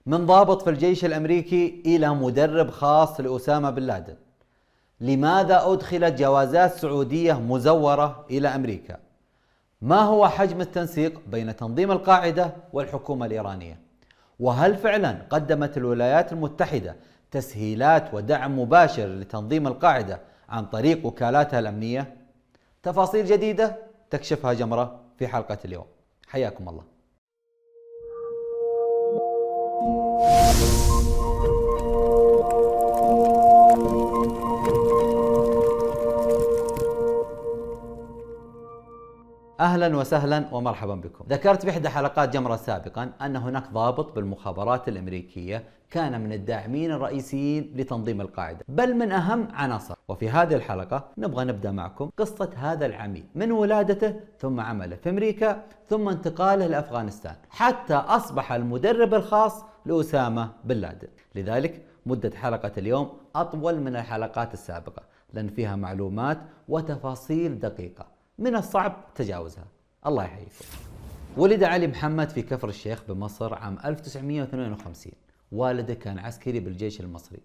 من ضابط في الجيش الأمريكي إلى مدرب خاص لأسامة بن لادن. لماذا أدخلت جوازات سعودية مزورة إلى أمريكا؟ ما هو حجم التنسيق بين تنظيم القاعدة والحكومة الإيرانية؟ وهل فعلا قدمت الولايات المتحدة تسهيلات ودعم مباشر لتنظيم القاعدة عن طريق وكالاتها الأمنية؟ تفاصيل جديدة تكشفها جمرة في حلقة اليوم. حياكم الله. أهلا وسهلا ومرحبا بكم. ذكرت في إحدى حلقات جمرة سابقا أن هناك ضابط بالمخابرات الأمريكية كان من الداعمين الرئيسيين لتنظيم القاعدة، بل من أهم عناصر. وفي هذه الحلقة نبغى نبدأ معكم قصة هذا العميل من ولادته ثم عمله في أمريكا ثم انتقاله لأفغانستان حتى أصبح المدرب الخاص لأسامة بن لادن. لذلك مدة حلقة اليوم أطول من الحلقات السابقة لأن فيها معلومات وتفاصيل دقيقة من الصعب تجاوزها. الله يحييكم. ولد علي محمد في كفر الشيخ بمصر عام 1952. والده كان عسكري بالجيش المصري.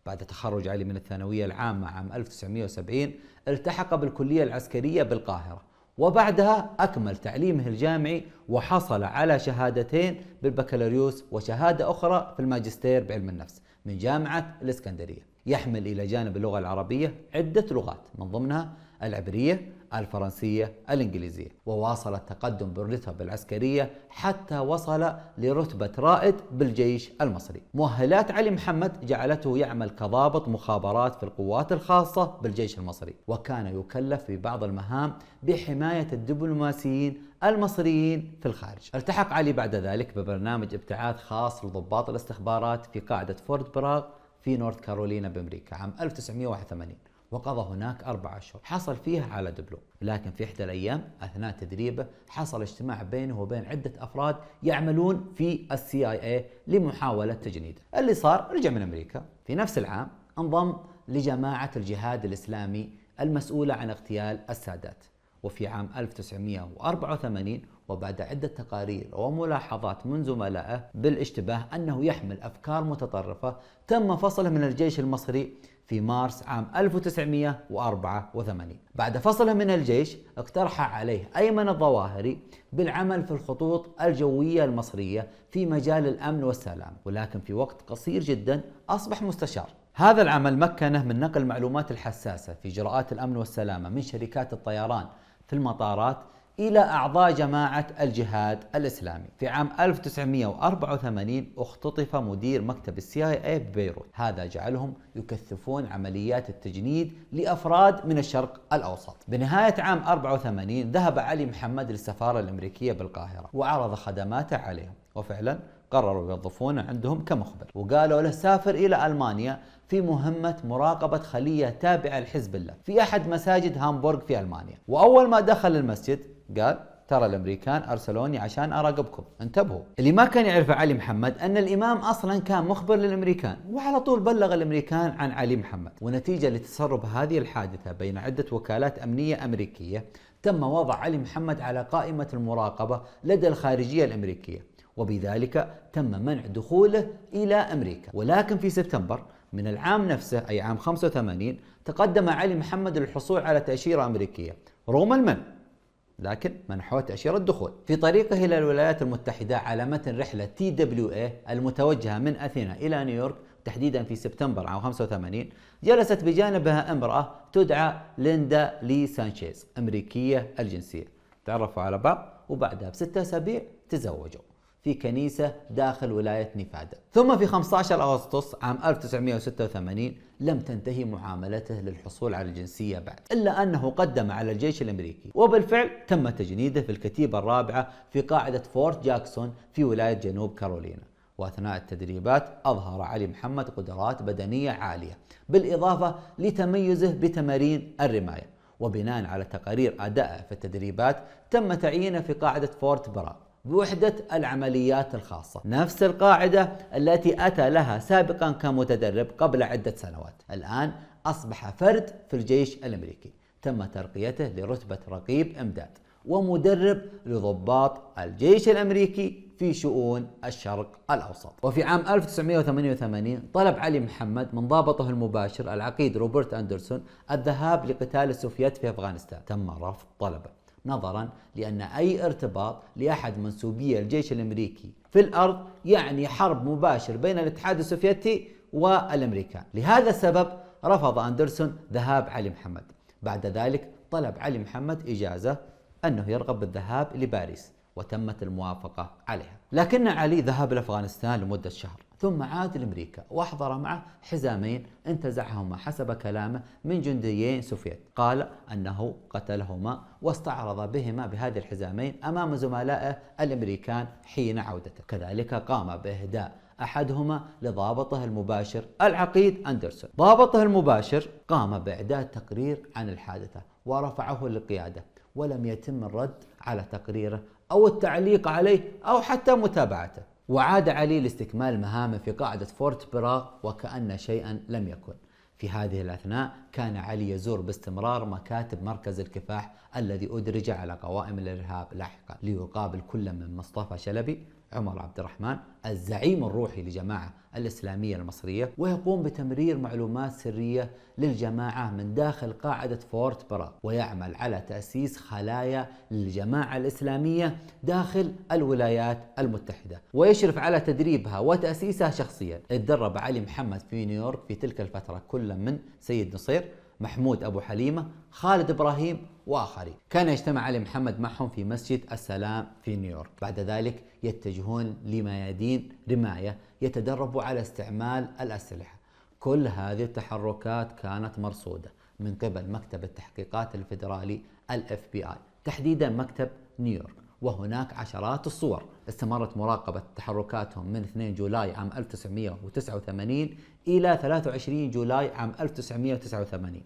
بعد تخرج علي من الثانوية العامة عام 1970 التحق بالكلية العسكرية بالقاهرة، وبعدها أكمل تعليمه الجامعي وحصل على شهادتين بالبكالوريوس وشهادة أخرى في الماجستير بعلم النفس من جامعة الإسكندرية. يحمل إلى جانب اللغة العربية عدة لغات من ضمنها العبرية، الفرنسية، الإنجليزية، وواصل التقدم بالرتب العسكرية حتى وصل لرتبة رائد بالجيش المصري. مؤهلات علي محمد جعلته يعمل كضابط مخابرات في القوات الخاصة بالجيش المصري، وكان يكلف ببعض المهام بحماية الدبلوماسيين المصريين في الخارج. التحق علي بعد ذلك ببرنامج ابتعاث خاص لضباط الاستخبارات في قاعدة فورت براغ في نورث كارولينا بأمريكا عام 1981، وقضى هناك 4 أشهر حصل فيها على دبلوم. لكن في إحدى الأيام أثناء تدريبه حصل اجتماع بينه وبين عدة أفراد يعملون في CIA لمحاولة تجنيده. اللي صار رجع من أمريكا. في نفس العام انضم لجماعة الجهاد الإسلامي المسؤولة عن اغتيال السادات. وفي عام 1984 وبعد عدة تقارير وملاحظات من زملائه بالاشتباه أنه يحمل أفكار متطرفة تم فصله من الجيش المصري في مارس عام 1984. بعد فصله من الجيش اقترح عليه أيمن الظواهري بالعمل في الخطوط الجوية المصرية في مجال الأمن والسلام، ولكن في وقت قصير جدا أصبح مستشار. هذا العمل مكنه من نقل المعلومات الحساسة في إجراءات الأمن والسلامة من شركات الطيران في المطارات إلى أعضاء جماعة الجهاد الإسلامي. في عام 1984 اختطف مدير مكتب CIA ببيروت. هذا جعلهم يكثفون عمليات التجنيد لأفراد من الشرق الأوسط. بنهاية عام 84 ذهب علي محمد للسفارة الأمريكية بالقاهرة وعرض خدماته عليهم، وفعلا قرروا يوظفونه عندهم كمخبر، وقالوا له سافر إلى ألمانيا في مهمة مراقبة خلية تابعة لحزب الله في أحد مساجد هامبورغ في ألمانيا. وأول ما دخل المسجد قال ترى الأمريكان أرسلوني عشان أراقبكم، انتبهوا. اللي ما كان يعرفه علي محمد أن الإمام أصلا كان مخبر للأمريكان، وعلى طول بلغ الأمريكان عن علي محمد. ونتيجة لتسرب هذه الحادثة بين عدة وكالات أمنية أمريكية تم وضع علي محمد على قائمة المراقبة لدى الخارجية الأمريكية، وبذلك تم منع دخوله إلى أمريكا. ولكن في سبتمبر من العام نفسه أي عام 85 تقدم علي محمد للحصول على تأشيرة أمريكية رغم المنع، لكن منحوه تأشيرة الدخول. في طريقه إلى الولايات المتحدة على متن رحلة TWA المتوجهة من أثينا إلى نيويورك تحديدا في سبتمبر عام 85 جلست بجانبها امرأة تدعى ليندا لي سانشيز أمريكية الجنسية. تعرفوا على بعض وبعدها ب6 أسابيع تزوجوا في كنيسة داخل ولاية نيفادا. ثم في 15 أغسطس عام 1986 لم تنتهي معاملته للحصول على الجنسية بعد، إلا أنه قدم على الجيش الأمريكي، وبالفعل تم تجنيده في الكتيبة الرابعة في قاعدة فورت جاكسون في ولاية جنوب كارولينا. وأثناء التدريبات أظهر علي محمد قدرات بدنية عالية بالإضافة لتميزه بتمارين الرماية. وبناء على تقارير أدائه في التدريبات تم تعيينه في قاعدة فورت براغ بوحدة العمليات الخاصة، نفس القاعدة التي أتى لها سابقا كمتدرب قبل عدة سنوات. الآن أصبح فرد في الجيش الأمريكي، تم ترقيته لرتبة رقيب إمداد ومدرب لضباط الجيش الأمريكي في شؤون الشرق الأوسط. وفي عام 1988 طلب علي محمد من ضابطه المباشر العقيد روبرت أندرسون الذهاب لقتال السوفيت في أفغانستان. تم رفض طلبه نظرا لأن أي ارتباط لأحد منسوبي الجيش الأمريكي في الأرض يعني حرب مباشر بين الاتحاد السوفيتي والأمريكان. لهذا السبب رفض أندرسون ذهاب علي محمد. بعد ذلك طلب علي محمد إجازة أنه يرغب بالذهاب لباريس وتمت الموافقة عليها. لكن علي ذهب لأفغانستان لمدة شهر ثم عاد لأمريكا وأحضر معه حزامين انتزعهما حسب كلامه من جنديين سوفيت. قال أنه قتلهما واستعرض بهما بهذه الحزامين أمام زملائه الأمريكان حين عودته. كذلك قام بإهداء أحدهما لضابطه المباشر العقيد أندرسون. ضابطه المباشر قام بإعداد تقرير عن الحادثة ورفعه للقيادة، ولم يتم الرد على تقريره أو التعليق عليه أو حتى متابعته. وعاد علي لاستكمال مهامه في قاعدة فورت براغ وكأن شيئا لم يكن. في هذه الأثناء كان علي يزور باستمرار مكاتب مركز الكفاح الذي أدرج على قوائم الإرهاب لاحقا، ليقابل كل من مصطفى شلبي، عمر عبد الرحمن الزعيم الروحي لجماعة الإسلامية المصرية، ويقوم بتمرير معلومات سرية للجماعة من داخل قاعدة فورت براغ، ويعمل على تأسيس خلايا للجماعة الإسلامية داخل الولايات المتحدة، ويشرف على تدريبها وتأسيسها شخصيا. اتدرب علي محمد في نيويورك في تلك الفترة كل من سيد نصير، محمود أبو حليمة، خالد إبراهيم وآخرين. كان يجتمع علي محمد معهم في مسجد السلام في نيويورك. بعد ذلك يتجهون لميادين رماية يتدربوا على استعمال الأسلحة. كل هذه التحركات كانت مرصودة من قبل مكتب التحقيقات الفيدرالي الFBI، تحديدا مكتب نيويورك. وهناك عشرات الصور استمرت مراقبة تحركاتهم من 2 جولاي عام 1989 إلى 23 جولاي عام 1989.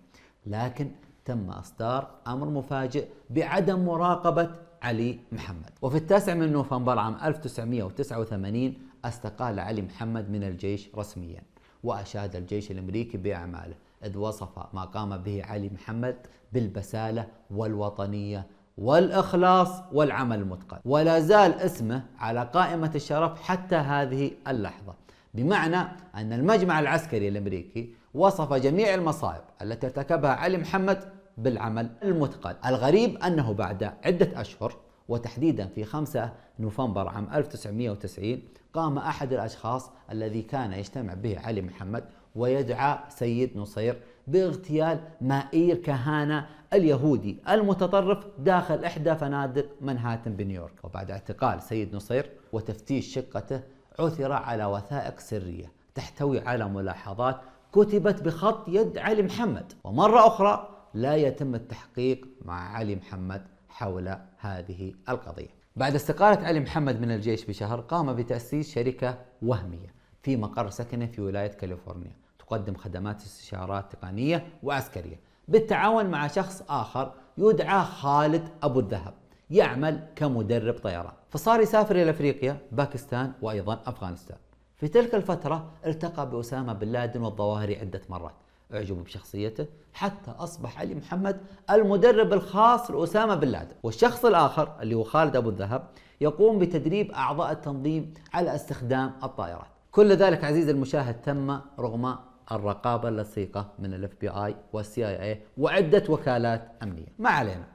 لكن تم إصدار أمر مفاجئ بعدم مراقبة علي محمد. وفي 9 من نوفمبر عام 1989 استقال علي محمد من الجيش رسميا، وأشاد الجيش الأمريكي بأعماله، إذ وصف ما قام به علي محمد بالبسالة والوطنية والإخلاص والعمل المتقن، ولا زال اسمه على قائمة الشرف حتى هذه اللحظة. بمعنى أن المجمع العسكري الأمريكي وصف جميع المصائب التي ارتكبها علي محمد بالعمل المتقن. الغريب أنه بعد عدة أشهر، وتحديدا في 5 نوفمبر عام 1990، قام أحد الأشخاص الذي كان يجتمع به علي محمد ويدعى سيد نصير باغتيال مائير كهانة اليهودي المتطرف داخل إحدى فنادق منهاتن بنيويورك. وبعد اعتقال سيد نصير وتفتيش شقته، عثر على وثائق سرية تحتوي على ملاحظات كتبت بخط يد علي محمد. ومرة أخرى لا يتم التحقيق مع علي محمد حول هذه القضية. بعد استقالة علي محمد من الجيش بشهر، قام بتأسيس شركة وهمية في مقر سكنه في ولاية كاليفورنيا، تقدم خدمات استشارات تقنية وعسكرية بالتعاون مع شخص آخر يدعى خالد أبو الذهب، يعمل كمدرب طيران. فصار يسافر إلى أفريقيا، باكستان، وأيضا أفغانستان. في تلك الفترة التقى بأسامة بن لادن والظواهري عدة مرات، اعجبوا بشخصيته حتى أصبح علي محمد المدرب الخاص لأسامة بن لادن. والشخص الآخر اللي هو خالد أبو الذهب يقوم بتدريب أعضاء التنظيم على استخدام الطائرات. كل ذلك عزيزي المشاهد تم رغم الرقابة اللصيقة من الFBI والCIA وعدة وكالات أمنية. ما علينا.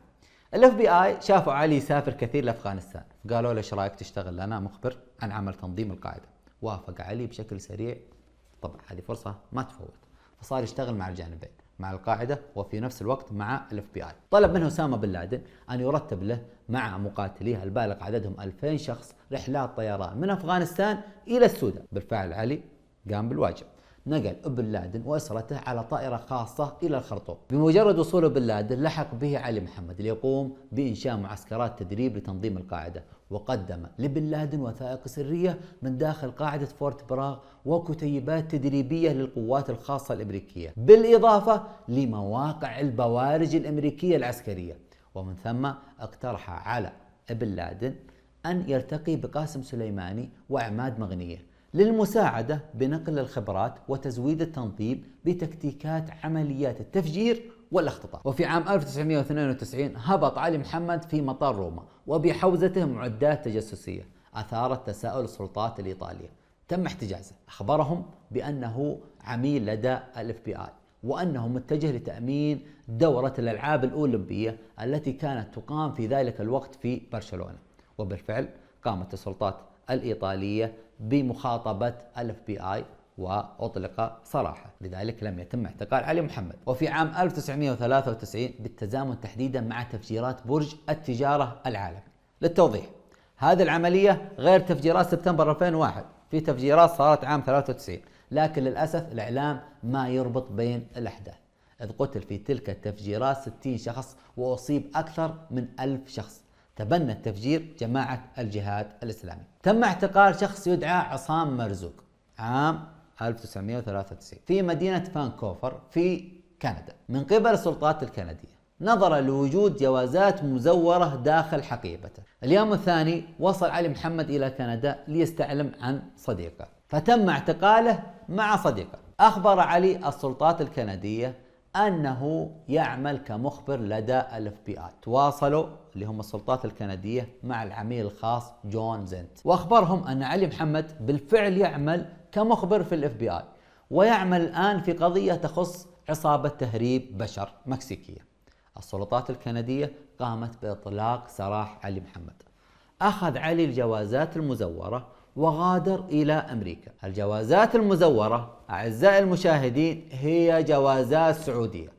الFBI شافوا علي يسافر كثير لأفغانستان، قالوا له ايش رايك تشتغل لنا مخبر عن عمل تنظيم القاعدة. وافق علي بشكل سريع، طبعا هذه فرصة ما تفوت، فصار يشتغل مع الجانبين، مع القاعدة وفي نفس الوقت مع الFBI. طلب منه أسامة بن لادن أن يرتب له مع مقاتليه البالغ عددهم 2000 شخص رحلات طيران من أفغانستان إلى السودان. بالفعل علي قام بالواجب، نقل بن لادن وأسرته على طائرة خاصة إلى الخرطوم. بمجرد وصوله بن لادن لحق به علي محمد ليقوم بإنشاء معسكرات تدريب لتنظيم القاعدة، وقدم لبن لادن وثائق سرية من داخل قاعدة فورت براغ وكتيبات تدريبية للقوات الخاصة الأمريكية، بالإضافة لمواقع البوارج الأمريكية العسكرية. ومن ثم اقترح على بن لادن أن يلتقي بقاسم سليماني وعماد مغنية للمساعدة بنقل الخبرات وتزويد التنظيم بتكتيكات عمليات التفجير والاختطاف. وفي عام 1992 هبط علي محمد في مطار روما وبحوزته معدات تجسسية. أثارت تساؤل السلطات الإيطالية. تم احتجازه، أخبرهم بأنه عميل لدى FBI وأنه متجه لتأمين دورة الألعاب الأولمبية التي كانت تقام في ذلك الوقت في برشلونة. وبالفعل قامت السلطات الإيطالية بمخاطبة FBI وأطلق سراحه، لذلك لم يتم اعتقال علي محمد. وفي عام 1993 بالتزامن تحديدا مع تفجيرات برج التجارة العالمي. للتوضيح، هذه العملية غير تفجيرات سبتمبر 2001، في تفجيرات صارت عام 93، لكن للأسف الإعلام ما يربط بين الأحداث، إذ قتل في تلك التفجيرات 60 شخص وأصيب أكثر من 1000 شخص. تبنى التفجير جماعة الجهاد الإسلامي. تم اعتقال شخص يدعى عصام مرزوق عام 1993 في مدينة فانكوفر في كندا من قبل السلطات الكندية، نظرا لوجود جوازات مزورة داخل حقيبته. اليوم الثاني وصل علي محمد إلى كندا ليستعلم عن صديقه، فتم اعتقاله مع صديقه. أخبر علي السلطات الكندية أنه يعمل كمخبر لدى FBI. تواصلوا اللي هم السلطات الكندية مع العميل الخاص جون زنت، وأخبرهم أن علي محمد بالفعل يعمل كمخبر في FBI ويعمل الآن في قضية تخص عصابة تهريب بشر مكسيكية. السلطات الكندية قامت بإطلاق سراح علي محمد. أخذ علي الجوازات المزورة وغادر إلى أمريكا. الجوازات المزورة أعزائي المشاهدين هي جوازات سعودية،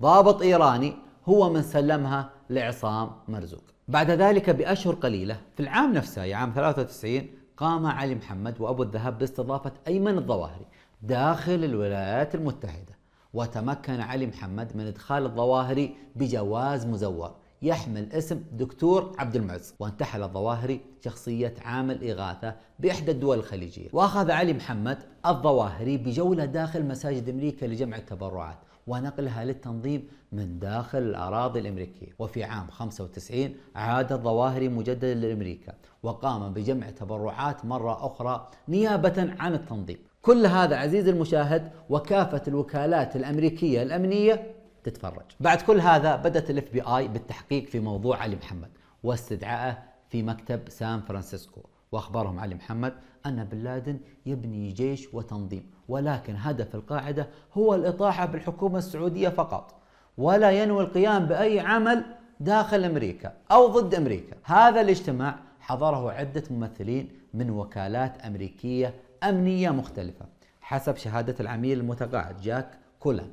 ضابط إيراني هو من سلمها لعصام مرزوق. بعد ذلك بأشهر قليلة في العام نفسه عام 93 قام علي محمد وأبو الذهب باستضافة أيمن الظواهري داخل الولايات المتحدة، وتمكن علي محمد من إدخال الظواهري بجواز مزور يحمل اسم دكتور عبد المعز، وانتحل الظواهري شخصية عامل إغاثة بإحدى الدول الخليجية. وأخذ علي محمد الظواهري بجولة داخل مساجد أمريكا لجمع التبرعات ونقلها للتنظيم من داخل الأراضي الأمريكية. وفي عام 95 عاد الظواهري مجددا لأمريكا وقام بجمع تبرعات مرة أخرى نيابة عن التنظيم. كل هذا عزيزي المشاهد وكافة الوكالات الأمريكية الأمنية تتفرج. بعد كل هذا بدأت FBI بالتحقيق في موضوع علي محمد واستدعائه في مكتب سان فرانسيسكو، وأخبرهم علي محمد أن بن لادن يبني جيش وتنظيم، ولكن هدف القاعدة هو الإطاحة بالحكومة السعودية فقط، ولا ينوي القيام بأي عمل داخل أمريكا أو ضد أمريكا. هذا الاجتماع حضره عدة ممثلين من وكالات أمريكية أمنية مختلفة. حسب شهادة العميل المتقاعد جاك كولان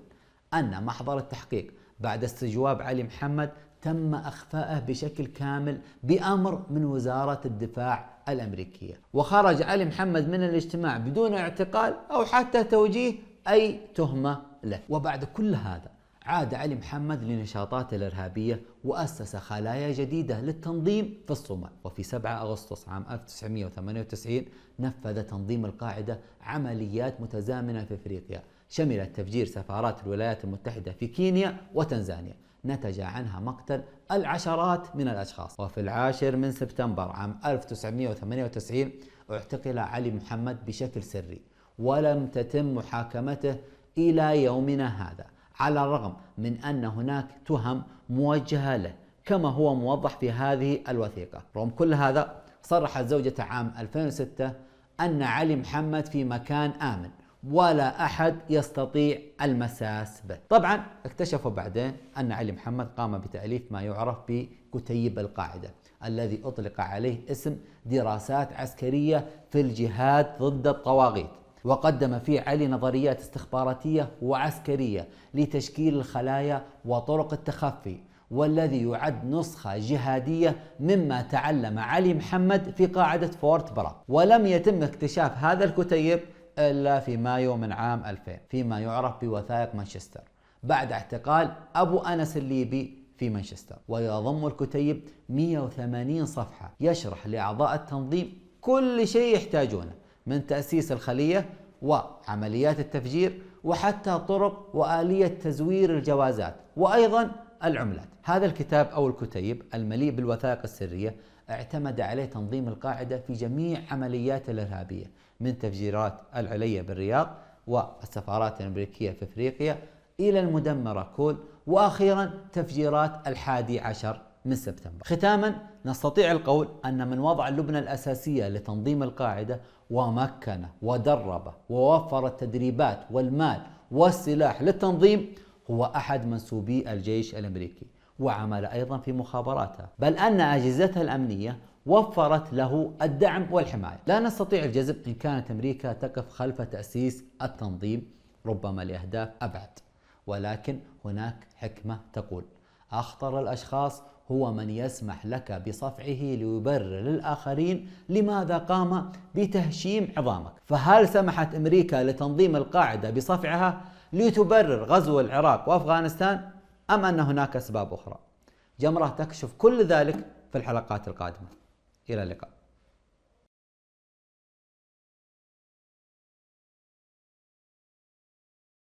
أن محضر التحقيق بعد استجواب علي محمد تم أخفائه بشكل كامل بأمر من وزارة الدفاع الأمريكية، وخرج علي محمد من الاجتماع بدون اعتقال أو حتى توجيه أي تهمة له. وبعد كل هذا عاد علي محمد لنشاطاته الإرهابية وأسس خلايا جديدة للتنظيم في الصومال. وفي 7 أغسطس عام 1998 نفذ تنظيم القاعدة عمليات متزامنة في أفريقيا شملت تفجير سفارات الولايات المتحدة في كينيا وتنزانيا، نتج عنها مقتل العشرات من الأشخاص. وفي 10 من سبتمبر عام 1998 اعتقل علي محمد بشكل سري ولم تتم محاكمته إلى يومنا هذا، على الرغم من أن هناك تهم موجهة له كما هو موضح في هذه الوثيقة. رغم كل هذا صرحت زوجته عام 2006 أن علي محمد في مكان آمن ولا أحد يستطيع المساس به. طبعا اكتشفوا بعدين أن علي محمد قام بتأليف ما يعرف بكتيب القاعدة الذي أطلق عليه اسم دراسات عسكرية في الجهاد ضد الطواغيت، وقدم فيه علي نظريات استخباراتية وعسكرية لتشكيل الخلايا وطرق التخفي، والذي يعد نسخة جهادية مما تعلم علي محمد في قاعدة فورت برا. ولم يتم اكتشاف هذا الكتيب إلا في مايو من عام 2000 فيما يعرف بوثائق مانشستر بعد اعتقال أبو أنس الليبي في مانشستر. ويضم الكتيب 180 صفحة يشرح لأعضاء التنظيم كل شيء يحتاجونه من تأسيس الخلية وعمليات التفجير وحتى طرق وآلية تزوير الجوازات وأيضا العملات. هذا الكتاب أو الكتيب المليء بالوثائق السرية اعتمد عليه تنظيم القاعدة في جميع عملياته الإرهابية، من تفجيرات العليا بالرياض والسفارات الأمريكية في أفريقيا إلى المدمرة كول، وأخيرا تفجيرات 11 من سبتمبر. ختاما نستطيع القول أن من وضع اللبنة الأساسية لتنظيم القاعدة ومكنه ودربه ووفر التدريبات والمال والسلاح للتنظيم هو أحد منسوبي الجيش الأمريكي، وعمل أيضا في مخابراتها، بل أن أجهزتها الأمنية وفرت له الدعم والحماية. لا نستطيع الجزم إن كانت أمريكا تقف خلف تأسيس التنظيم، ربما لأهداف أبعد، ولكن هناك حكمة تقول: أخطر الأشخاص هو من يسمح لك بصفعه ليبرر للآخرين لماذا قام بتهشيم عظامك. فهل سمحت أمريكا لتنظيم القاعدة بصفعها لتبرر غزو العراق وأفغانستان، أم أن هناك أسباب أخرى؟ جمرة تكشف كل ذلك في الحلقات القادمة. إلى اللقاء.